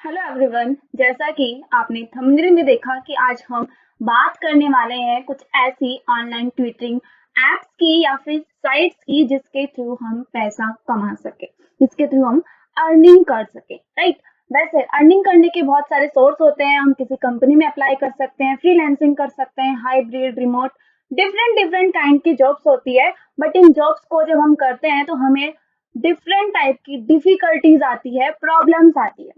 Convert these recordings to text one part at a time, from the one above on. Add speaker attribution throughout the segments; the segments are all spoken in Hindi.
Speaker 1: हेलो एवरीवन, जैसा कि आपने थंबनेल में देखा कि आज हम बात करने वाले हैं कुछ ऐसी ऑनलाइन ट्विटरिंग एप्स की या फिर साइट्स की जिसके थ्रू हम पैसा कमा सके, जिसके थ्रू हम अर्निंग कर सके, राइट। वैसे अर्निंग करने के बहुत सारे सोर्स होते हैं। हम किसी कंपनी में अप्लाई कर सकते हैं, फ्रीलांसिंग कर सकते हैं, hybrid, remote, different different kind की जॉब्स होती है। बट इन जॉब्स को जब हम करते हैं तो हमें डिफरेंट टाइप की डिफिकल्टीज आती है, प्रॉब्लम्स आती है।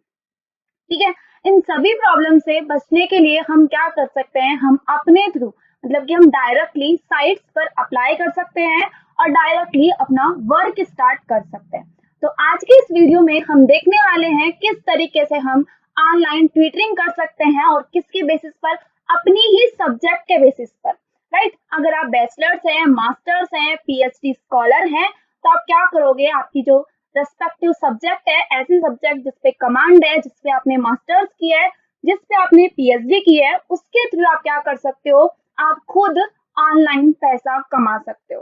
Speaker 1: ठीक है। इन सभी प्रॉब्लम से बचने के लिए हम क्या कर सकते हैं, हम अपने थ्रू मतलब कि हम डायरेक्टली साइट्स पर अप्लाई कर सकते हैं और डायरेक्टली अपना वर्क स्टार्ट कर सकते हैं। तो आज के इस वीडियो में हम देखने वाले हैं किस तरीके से हम ऑनलाइन ट्विटरिंग कर सकते हैं और किसके बेसिस पर, अपनी ही सब्जेक्ट के बेसिस पर, राइट। अगर आप बैचलर्स हैं, मास्टर्स हैं, पीएचडी स्कॉलर हैं, तो आप क्या करोगे, आपकी जो रेस्पेक्टिव सब्जेक्ट है, ऐसी सब्जेक्ट जिसपे कमांड है, जिसपे आपने मास्टर्स किया है, जिसपे आपने पीएचडी की है, उसके थ्रू आप क्या कर सकते हो, आप खुद ऑनलाइन पैसा कमा सकते हो।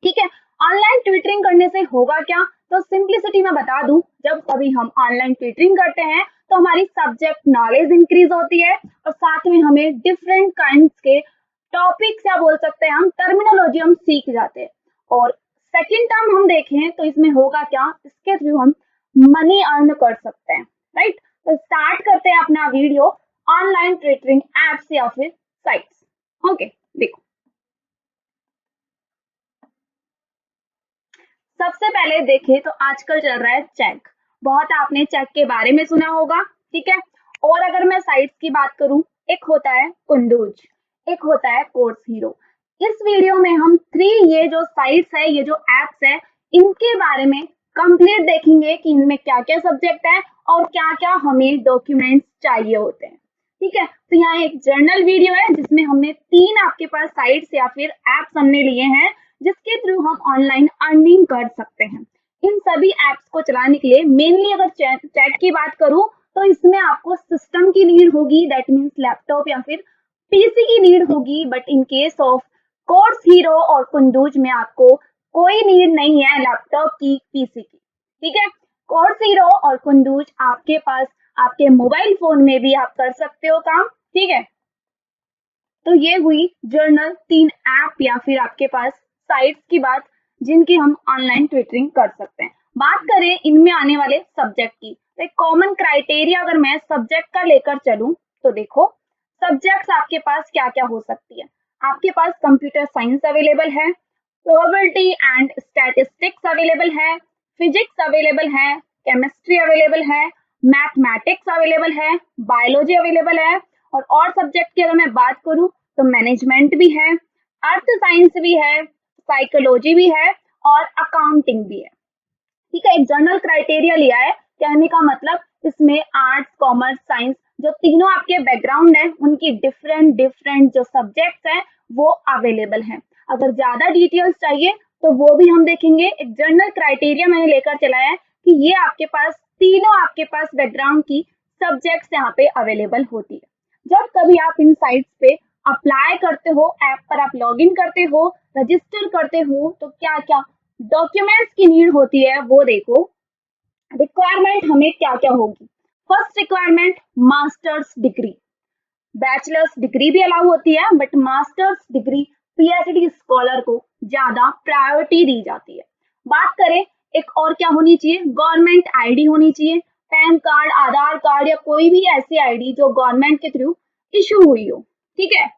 Speaker 1: ठीक है। ऑनलाइन ट्विटरिंग करने से होगा क्या, तो सिंपलिसिटी में बता दूं, जब कभी हम ऑनलाइन ट्विटरिंग करते हैं तो हमारी सब्जेक्ट नॉलेज इंक्रीज होती है और साथ में हमें डिफरेंट काइंड के टॉपिक्स या बोल सकते हैं हम टर्मिनोलॉजी हम सीख जाते हैं। और सेकंड टर्म हम देखें तो इसमें होगा क्या, इसके थ्रू हम मनी अर्न कर सकते हैं, राइट। तो स्टार्ट करते हैं अपना वीडियो ऑनलाइन ट्विटरिंग एप्स या फिर साइट्स। ओके, देखो, सबसे पहले देखें तो आजकल चल रहा है चैक। बहुत आपने चैक के बारे में सुना होगा, ठीक है। और अगर मैं साइट्स की बात करूं, एक होता है कुंडूज, एक होता है कोर्स हीरो। इस वीडियो में हम ये जो साइट्स है, ये जो एप्स है, इनके बारे में कंप्लीट देखेंगे कि इनमें क्या क्या सब्जेक्ट है और क्या क्या हमें डॉक्यूमेंट्स चाहिए होते हैं। ठीक है। तो यहाँ एक जर्नल वीडियो है जिसमें हमने 3 आपके पास साइट्स या फिर एप्स हमने लिए हैं जिसके थ्रू हम ऑनलाइन अर्निंग कर सकते हैं। इन सभी एप्स को चलाने के लिए मेनली अगर चैट की बात करूं तो इसमें आपको सिस्टम की नीड होगी, दैट मीन्स लैपटॉप या फिर पीसी की नीड होगी। But in case of course hero और कुंडूज में आपको कोई नीड नहीं है लैपटॉप की, पीसी की। ठीक है। कोर्स हीरो और कुंडूज आपके पास आपके मोबाइल फोन में भी आप कर सकते हो काम। ठीक है। तो ये हुई जर्नल 3 ऐप या फिर आपके पास साइट्स की बात, जिनकी हम ऑनलाइन ट्विटरिंग कर सकते हैं। बात करें इनमें आने वाले सब्जेक्ट की, तो एक कॉमन क्राइटेरिया अगर मैं सब्जेक्ट का लेकर चलूं तो देखो, सब्जेक्ट्स आपके पास क्या क्या हो सकती है। आपके पास कंप्यूटर साइंस अवेलेबल है, प्रोबेबिलिटी एंड स्टैटिस्टिक्स अवेलेबल है, फिजिक्स अवेलेबल है, केमिस्ट्री अवेलेबल है, मैथमेटिक्स अवेलेबल है, बायोलॉजी अवेलेबल है। और सब्जेक्ट की अगर मैं बात करूं तो मैनेजमेंट भी है, अर्थ साइंस भी है, साइकोलॉजी भी है और अकाउंटिंग भी है। ठीक है। एक जनरल क्राइटेरिया लिया है, कहने का मतलब इसमें आर्ट्स, कॉमर्स, साइंस जो तीनों आपके बैकग्राउंड है, उनकी डिफरेंट डिफरेंट जो सब्जेक्ट्स हैं वो अवेलेबल हैं। अगर ज्यादा डिटेल्स चाहिए तो वो भी हम देखेंगे। एक जनरल क्राइटेरिया मैंने लेकर चला है कि ये आपके पास तीनों आपके पास बैकग्राउंड की सब्जेक्ट्स यहाँ पे अवेलेबल होती है। जब कभी आप इन साइट्स पे अप्लाई करते हो, ऐप पर आप लॉगिन करते हो, रजिस्टर करते हो, तो क्या क्या डॉक्यूमेंट्स की नीड होती है वो देखो। रिक्वायरमेंट हमें क्या क्या होगी। First requirement, masters degree. Bachelors degree भी अलाउ होती है but masters degree, PhD scholar को ज्यादा प्रायोरिटी दी जाती है। बात करें एक और क्या होनी चाहिए, गवर्नमेंट आईडी होनी चाहिए, पैन कार्ड, आधार कार्ड या कोई भी ऐसी आईडी जो गवर्नमेंट के थ्रू इशू हुई हो। ठीक है।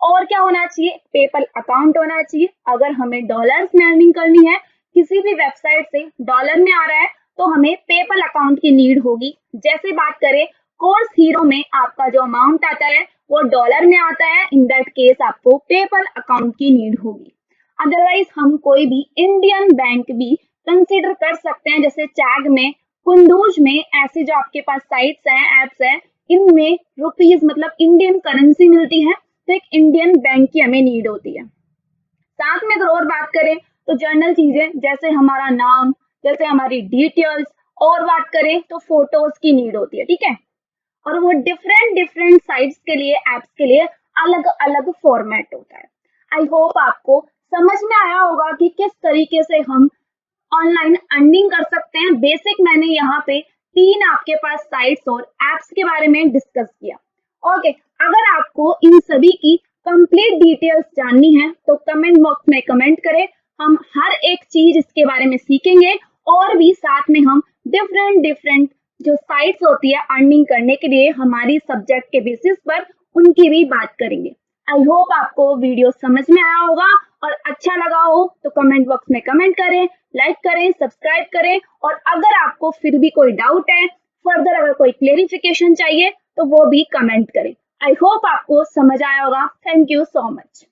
Speaker 1: और क्या होना चाहिए, पेपल अकाउंट होना चाहिए। अगर हमें डॉलर्स में अर्निंग करनी है, किसी भी वेबसाइट से डॉलर में आ रहा है तो हमें पेपल अकाउंट की नीड होगी। जैसे बात करें कोर्स हीरो में आपका जो अमाउंट आता है वो डॉलर में आता है, इन दैट केस आपको पेपल अकाउंट की नीड होगी। अदरवाइज हम कोई भी इंडियन बैंक भी कंसिडर कर सकते हैं, जैसे चैग में, कुंदूज में, ऐसे जो आपके पास साइट्स हैं, एप्स हैं, इनमें रुपीज मतलब इंडियन करेंसी मिलती है, तो एक इंडियन बैंक की हमें नीड होती है। साथ में अगर और बात करें तो जर्नल चीजें जैसे हमारा नाम, जैसे हमारी डिटेल्स, और बात करें तो फोटोज की नीड होती है। ठीक है। और वो डिफरेंट डिफरेंट साइट्स के लिए, एप्स के लिए अलग अलग फॉर्मेट होता है। आई होप आपको समझ में आया होगा कि किस तरीके से हम ऑनलाइन अर्निंग कर सकते हैं। बेसिक मैंने यहाँ पे 3 आपके पास साइट्स और एप्स के बारे में डिस्कस किया। ओके, अगर आपको इन सभी की कंप्लीट डिटेल्स जाननी है तो कमेंट बॉक्स में कमेंट करें। हम हर एक चीज इसके बारे में सीखेंगे और भी साथ में हम डिफरेंट जो साइट्स होती है अर्निंग करने के लिए हमारी सब्जेक्ट के बेसिस पर उनकी भी बात करेंगे। आई होप आपको वीडियो समझ में आया होगा और अच्छा लगा हो तो कमेंट बॉक्स में कमेंट करें, लाइक करें, सब्सक्राइब करें और अगर आपको फिर भी कोई डाउट है, फर्दर अगर कोई क्लेरिफिकेशन चाहिए तो वो भी कमेंट करें। आई होप आपको समझ आया होगा। Thank you so much.